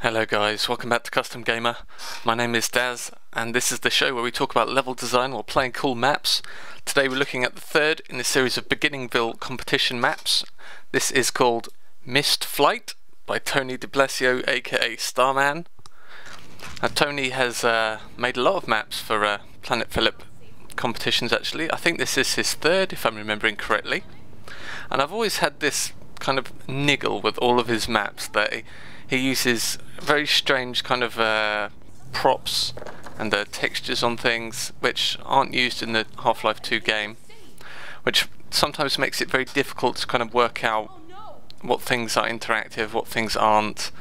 Hello guys, welcome back to Custom Gamer. My name is Daz and this is the show where we talk about level design while playing cool maps. Today we're looking at the third in the series of BeginningVille competition maps. This is called Missed Flight by Tony DeBlasio, aka Starman. Tony has made a lot of maps for Planet Phillip competitions actually. I think this is his third if I'm remembering correctly. And I've always had this kind of niggle with all of his maps that he uses very strange kind of props and textures on things which aren't used in the Half-Life 2 game, which sometimes makes it very difficult to kind of work out what things are interactive, what things aren't.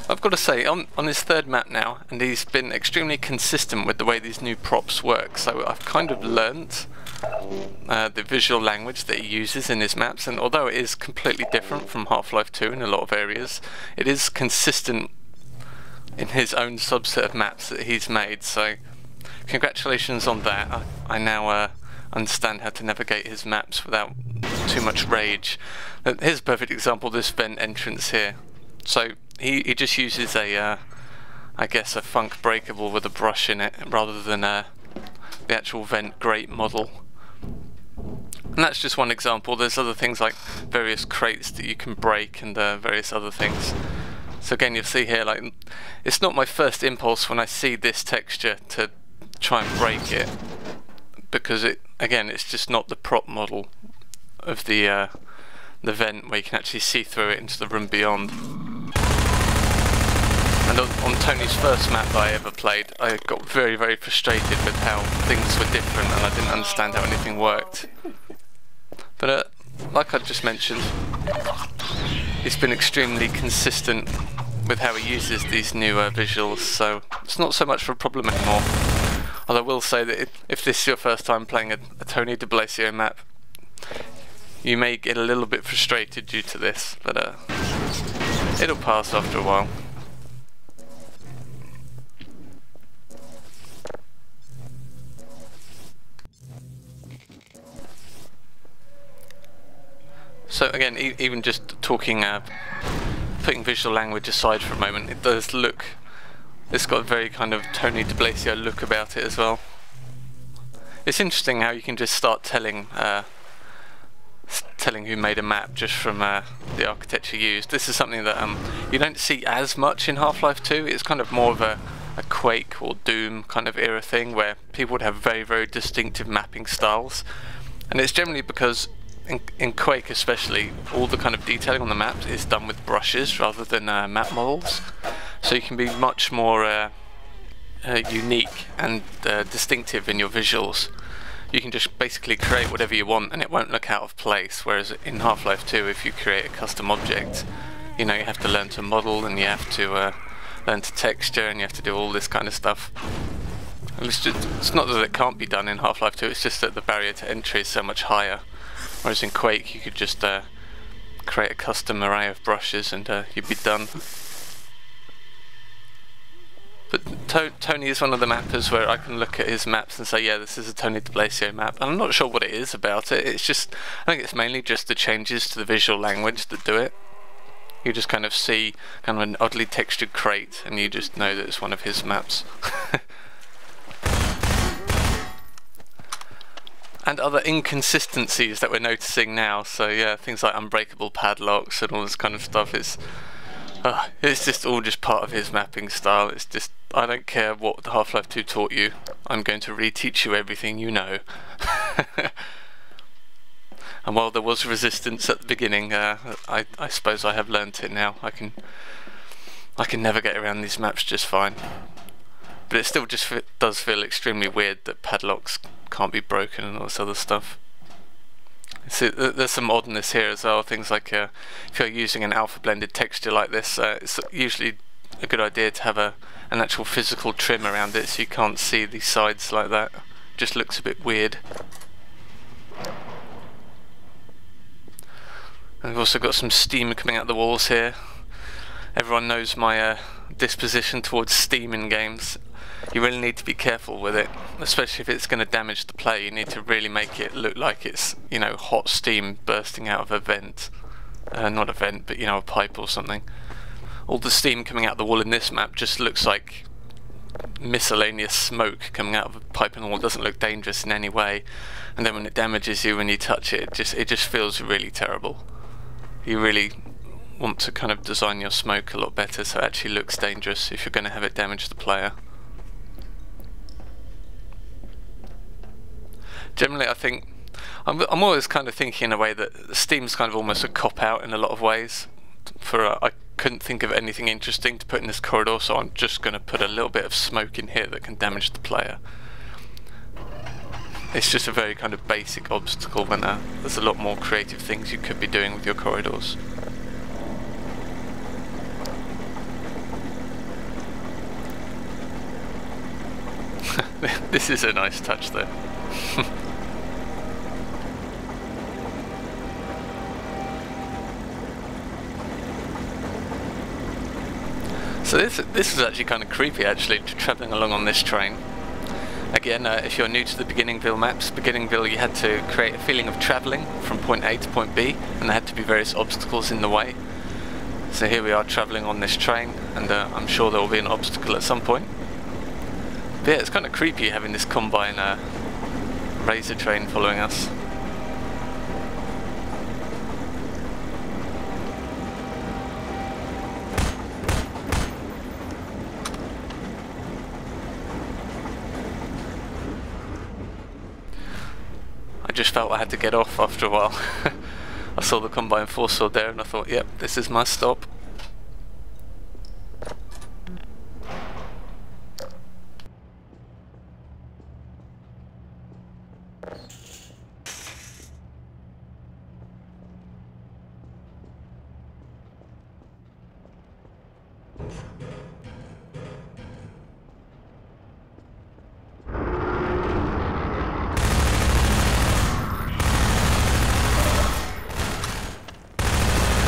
I've got to say, on his third map now, and he's been extremely consistent with the way these new props work, so I've kind of learnt the visual language that he uses in his maps, and although it is completely different from Half-Life 2 in a lot of areas, it is consistent in his own subset of maps that he's made, so congratulations on that. I now understand how to navigate his maps without too much rage. Here's a perfect example, this vent entrance here. So he just uses I guess a funk breakable with a brush in it rather than the actual vent grate model. And that's just one example. There's other things like various crates that you can break and various other things. So again, you'll see here, like, it's not my first impulse when I see this texture to try and break it, because it's just not the prop model of the vent where you can actually see through it into the room beyond. And on Tony's first map that I ever played, I got very, very frustrated with how things were different and I didn't understand how anything worked. But like I just mentioned, he's been extremely consistent with how he uses these new visuals, so it's not so much of a problem anymore. Although I will say that if this is your first time playing a Tony DeBlasio map, you may get a little bit frustrated due to this, but it'll pass after a while. So again, even just talking, putting visual language aside for a moment, it does look, it's got a very kind of Tony DeBlasio look about it as well. It's interesting how you can just start telling who made a map just from the architecture used. This is something that you don't see as much in Half-Life 2. It's kind of more of a Quake or Doom kind of era thing where people would have very, very distinctive mapping styles. And it's generally because in Quake especially, all the kind of detailing on the maps is done with brushes rather than map models. So you can be much more unique and distinctive in your visuals. You can just basically create whatever you want and it won't look out of place, whereas in Half-Life 2 if you create a custom object, you know, you have to learn to model and you have to learn to texture and you have to do all this kind of stuff. It's not that it can't be done in Half-Life 2, it's just that the barrier to entry is so much higher. Whereas in Quake you could just create a custom array of brushes and you'd be done. But Tony is one of the mappers where I can look at his maps and say, yeah, this is a Tony DeBlasio map. And I'm not sure what it is about it. It's just, I think it's mainly just the changes to the visual language that do it. You just kind of see kind of an oddly textured crate and you just know that it's one of his maps. And other inconsistencies that we're noticing now, so yeah, things like unbreakable padlocks and all this kind of stuff, it's just all just part of his mapping style. It's just, I don't care what the Half-Life 2 taught you, I'm going to reteach you everything you know. And while there was resistance at the beginning, I suppose I have learnt it now. I can navigate around these maps just fine. But it still just does feel extremely weird that padlocks can't be broken and all this other stuff. So there's some oddness here as well, things like if you're using an alpha blended texture like this, it's usually a good idea to have an actual physical trim around it so you can't see the sides like that. Just looks a bit weird. And we've also got some steam coming out the walls here. Everyone knows my disposition towards steam in games. You really need to be careful with it, especially if it's going to damage the play. You need to really make it look like it's, you know, hot steam bursting out of a vent. Not a vent, but, you know, a pipe or something. all the steam coming out of the wall in this map just looks like miscellaneous smoke coming out of a pipe in the wall. It doesn't look dangerous in any way, and then when it damages you when you touch it, it just feels really terrible. You really want to kind of design your smoke a lot better so it actually looks dangerous if you're going to have it damage the player. Generally, I think I'm always kind of thinking in a way that steam's kind of almost a cop-out in a lot of ways. I couldn't think of anything interesting to put in this corridor, so I'm just going to put a little bit of smoke in here that can damage the player. It's just a very kind of basic obstacle when there's a lot more creative things you could be doing with your corridors. This is a nice touch though. So this is actually kind of creepy actually, travelling along on this train. Again, if you're new to the BeginningVille maps, BeginningVille you had to create a feeling of travelling from point A to point B, and there had to be various obstacles in the way. So here we are travelling on this train, and I'm sure there will be an obstacle at some point. But yeah, it's kind of creepy having this combine razor train following us. I just felt I had to get off after a while. I saw the combine force sword there and I thought, yep, this is my stop.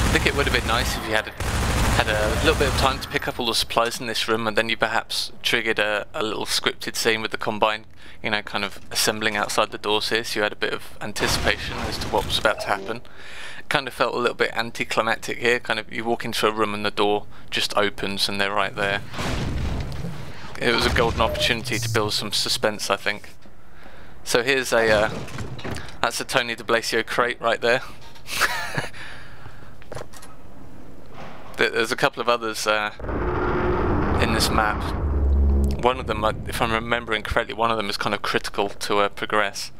I think it would have been nice if you had a little bit of time to pick up all the supplies in this room, and then you perhaps triggered a little scripted scene with the combine, you know, kind of assembling outside the doors here, so you had a bit of anticipation as to what was about to happen. It kind of felt a little bit anticlimactic here, kind of you walk into a room and the door just opens and they're right there. It was a golden opportunity to build some suspense, I think. So here's that's a Tony DeBlasio crate right there. There's a couple of others in this map. One of them, if I'm remembering correctly, one of them is kind of critical to progress,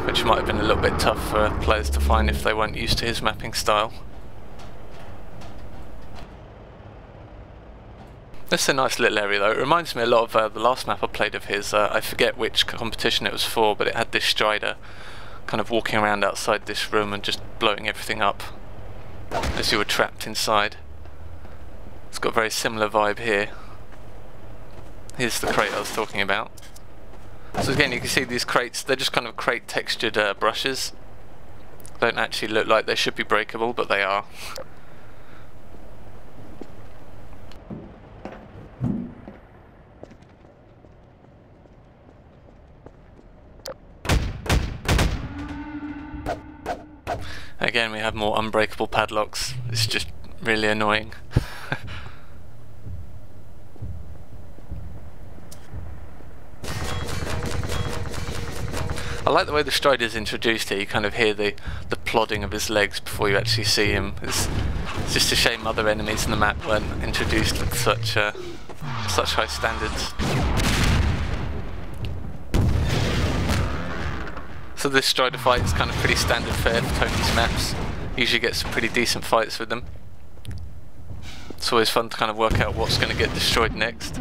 which might have been a little bit tough for players to find if they weren't used to his mapping style. This is a nice little area though. It reminds me a lot of the last map I played of his. I forget which competition it was for, but it had this Strider kind of walking around outside this room and just blowing everything up as you were trapped inside. It's got a very similar vibe here. Here's the crate I was talking about. So again, you can see these crates, they're just kind of crate textured brushes. Don't actually look like they should be breakable, but they are. Again, we have more unbreakable padlocks. It's just really annoying. I like the way the Strider's introduced here. You kind of hear the plodding of his legs before you actually see him. It's just a shame other enemies in the map weren't introduced with such high standards. So this Strider fight is kind of pretty standard fare for Tony's maps. Usually get some pretty decent fights with them. It's always fun to kind of work out what's going to get destroyed next.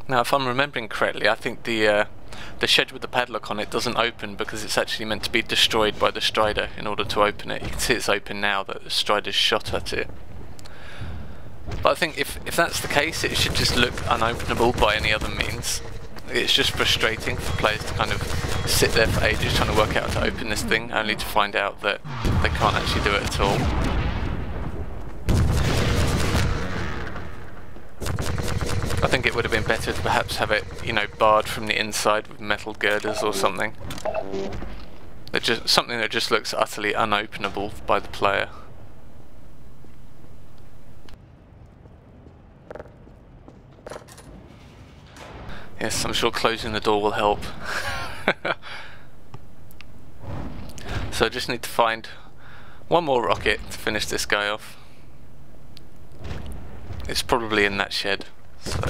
Now, if I'm remembering correctly, I think the shed with the padlock on it doesn't open because it's actually meant to be destroyed by the Strider in order to open it. You can see it's open now that the Strider's shot at it. But I think if that's the case, it should just look unopenable by any other means. It's just frustrating for players to kind of sit there for ages trying to work out how to open this thing, only to find out that they can't actually do it at all. I think it would have been better to perhaps have it, you know, barred from the inside with metal girders or something. Something that just looks utterly unopenable by the player. Yes, I'm sure closing the door will help. So I just need to find one more rocket to finish this guy off. It's probably in that shed. So.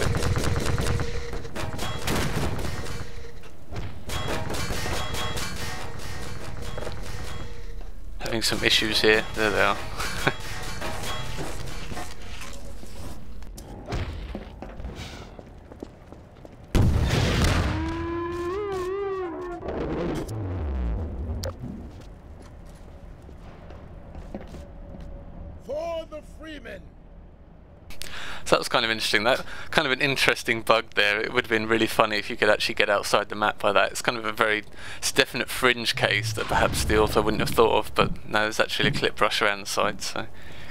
Having some issues here. There they are. For the freemen. So that was kind of interesting. That kind of an interesting bug there. It would have been really funny if you could actually get outside the map by that. It's kind of it's a definite fringe case that perhaps the author wouldn't have thought of, but no, there's actually a clip brush around the side, so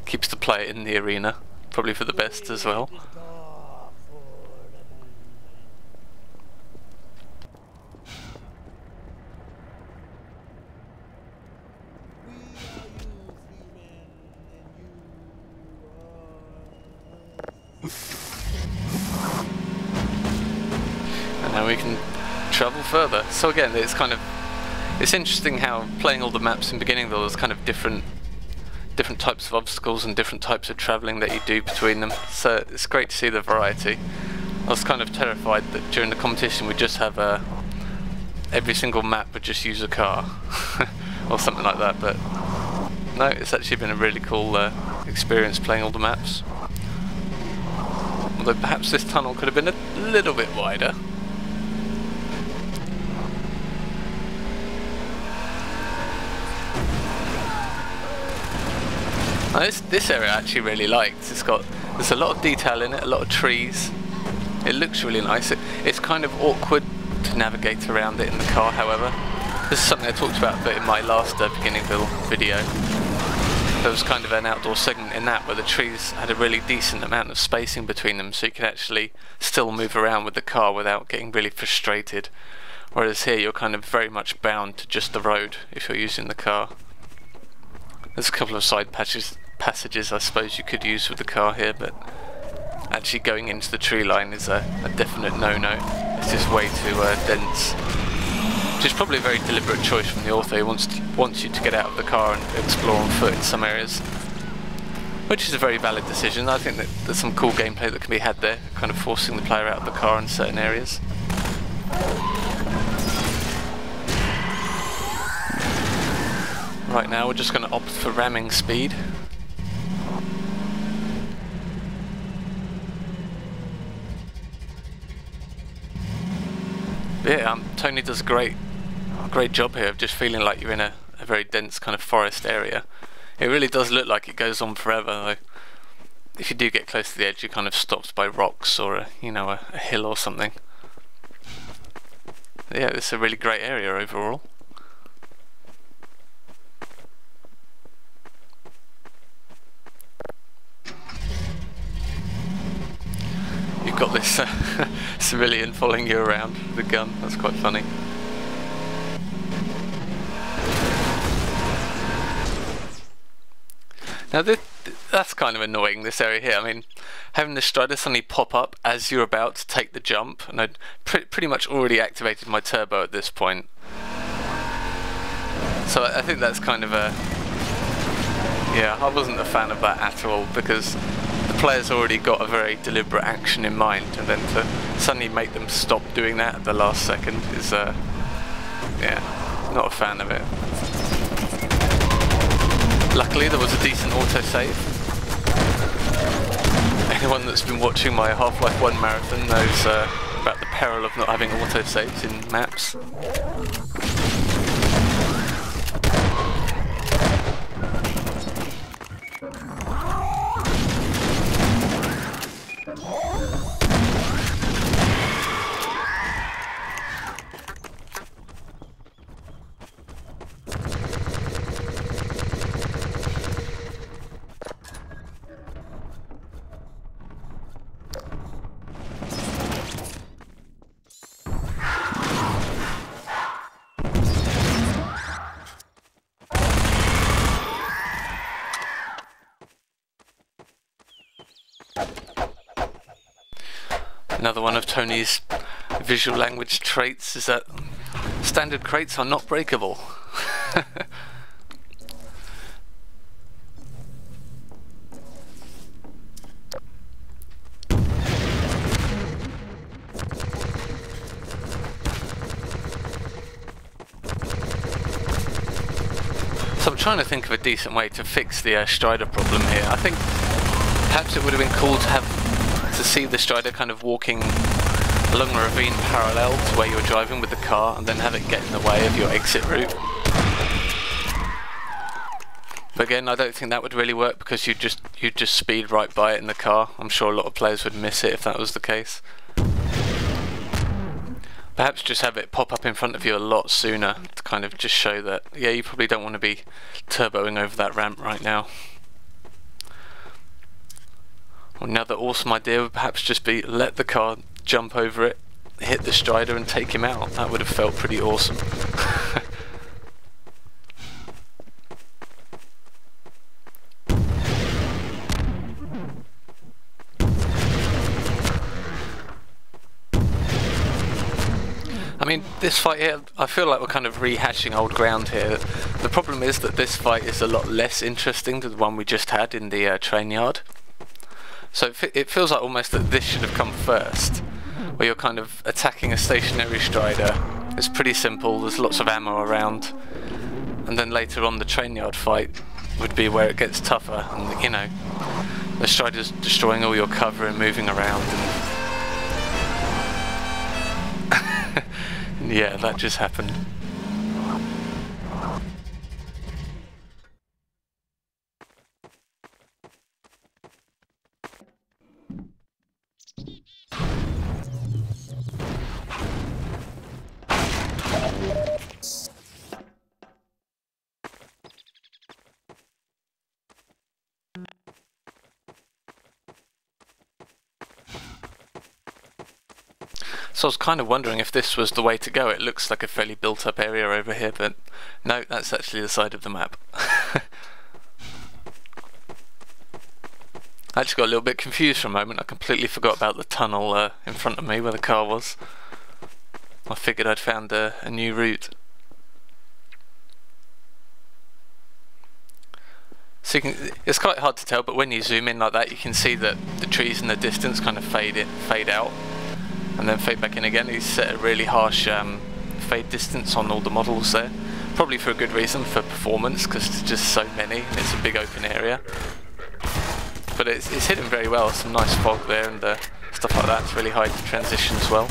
keeps the player in the arena, probably for the best as well. And now we can travel further. So again, it's interesting how playing all the maps in BeginningVille, there's kind of different types of obstacles and different types of travelling that you do between them. So it's great to see the variety. I was kind of terrified that during the competition we'd just have every single map would just use a car or something like that, but no, it's actually been a really cool experience playing all the maps. Although perhaps this tunnel could have been a little bit wider. Now this area I actually really liked. There's a lot of detail in it, a lot of trees. It looks really nice. It's kind of awkward to navigate around it in the car, however. This is something I talked about a bit in my last BeginningVille video. There was kind of an outdoor segment in that where the trees had a really decent amount of spacing between them, so you could actually still move around with the car without getting really frustrated. Whereas here you're kind of very much bound to just the road if you're using the car. There's a couple of side passages I suppose you could use with the car here, but actually going into the tree line is a definite no-no. It's just way too dense. Which is probably a very deliberate choice from the author. He wants you to get out of the car and explore on foot in some areas, which is a very valid decision. I think that there's some cool gameplay that can be had there, kind of forcing the player out of the car in certain areas. Right now we're just going to opt for ramming speed. Yeah, Tony does a great job here of just feeling like you're in a very dense kind of forest area. It really does look like it goes on forever, though. If you do get close to the edge, you're kind of stopped by rocks or a hill or something. Yeah, it's a really great area overall. You've got this civilian following you around with a gun. That's quite funny. Now that's kind of annoying, this area here. I mean, having the strider suddenly pop up as you're about to take the jump, and I'd pretty much already activated my turbo at this point. So I think that's kind of yeah, I wasn't a fan of that at all, because the player's already got a very deliberate action in mind, and then to suddenly make them stop doing that at the last second is, yeah, not a fan of it. Luckily there was a decent autosave. Anyone that's been watching my Half-Life 1 marathon knows about the peril of not having autosaves in maps. Another one of Tony's visual language traits is that standard crates are not breakable. So I'm trying to think of a decent way to fix the strider problem here. I think perhaps it would have been cool to see the strider kind of walking along a ravine parallel to where you're driving with the car, and then have it get in the way of your exit route. But again, I don't think that would really work, because you'd just speed right by it in the car. I'm sure a lot of players would miss it if that was the case. Perhaps just have it pop up in front of you a lot sooner to kind of just show that, yeah, you probably don't want to be turboing over that ramp right now. Or another awesome idea would perhaps just be let the car jump over it, hit the strider and take him out. That would have felt pretty awesome. I mean, this fight here, I feel like we're kind of rehashing old ground here. The problem is that this fight is a lot less interesting than the one we just had in the train yard. So it feels like almost that this should have come first, where you're kind of attacking a stationary strider. It's pretty simple, there's lots of ammo around, and then later on the train yard fight would be where it gets tougher, and you know, the strider's destroying all your cover and moving around, and yeah, that just happened. So I was kind of wondering if this was the way to go. It looks like a fairly built up area over here, but no, that's actually the side of the map. I actually got a little bit confused for a moment. I completely forgot about the tunnel in front of me where the car was. I figured I'd found a new route. So it's quite hard to tell, but when you zoom in like that, you can see that the trees in the distance kind of fade out, and then fade back in again. He's set a really harsh fade distance on all the models there, probably for a good reason, for performance, because there's just so many and it's a big open area. But it's hidden very well. Some nice fog there and stuff like that to really hide the transitions well.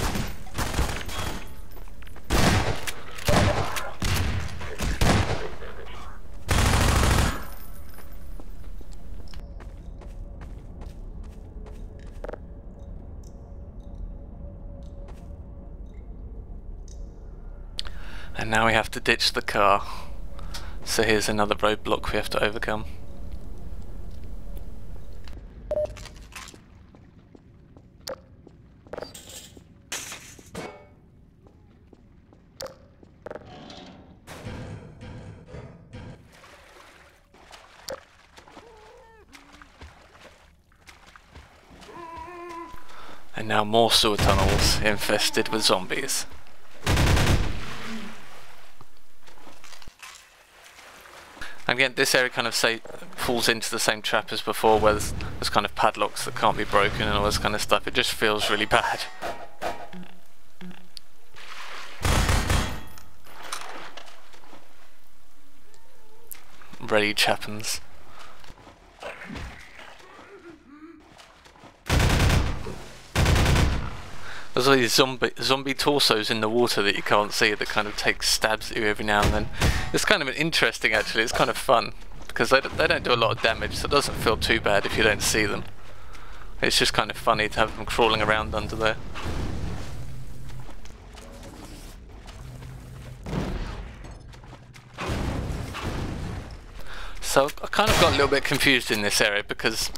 And now we have to ditch the car. So here's another roadblock we have to overcome. And now more sewer tunnels infested with zombies. And again, this area kind of falls into the same trap as before, where there's kind of padlocks that can't be broken and all this kind of stuff. It just feels really bad. Rage happens. There's all these zombie torsos in the water that you can't see that kind of take stabs at you every now and then. It's kind of interesting actually, it's kind of fun, because they don't do a lot of damage, so it doesn't feel too bad if you don't see them. It's just kind of funny to have them crawling around under there. So I kind of got a little bit confused in this area, because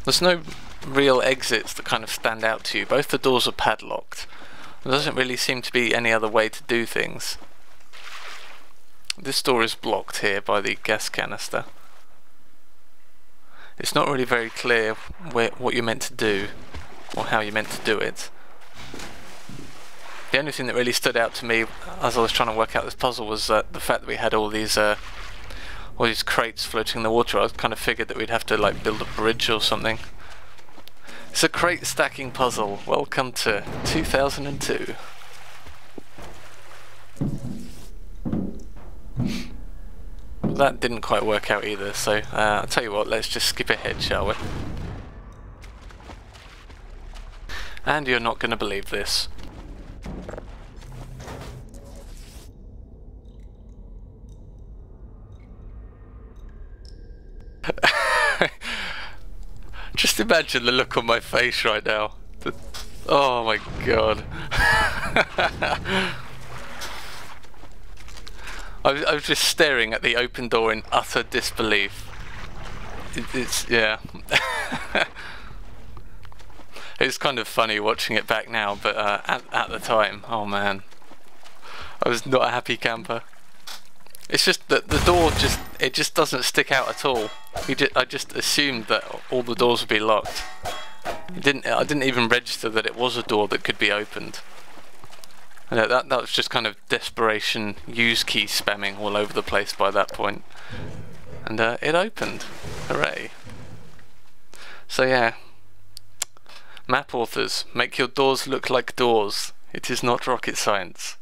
there's no real exits that kind of stand out to you. Both the doors are padlocked. There doesn't really seem to be any other way to do things. This door is blocked here by the gas canister. it's not really very clear what you're meant to do or how you're meant to do it. The only thing that really stood out to me as I was trying to work out this puzzle was the fact that we had all these crates floating in the water. I kind of figured that we'd have to like build a bridge or something. It's a crate stacking puzzle. Welcome to 2002. That didn't quite work out either, so I'll tell you what, let's just skip ahead, shall we? And you're not going to believe this. Just imagine the look on my face right now. Oh my god. I was just staring at the open door in utter disbelief. It's yeah. It's kind of funny watching it back now, but at the time, oh man, I was not a happy camper. It's just that the door just doesn't stick out at all. I just assumed that all the doors would be locked. I didn't even register that it was a door that could be opened. That was just kind of desperation use key spamming all over the place by that point. And it opened. Hooray. So yeah. Map authors, make your doors look like doors. It is not rocket science.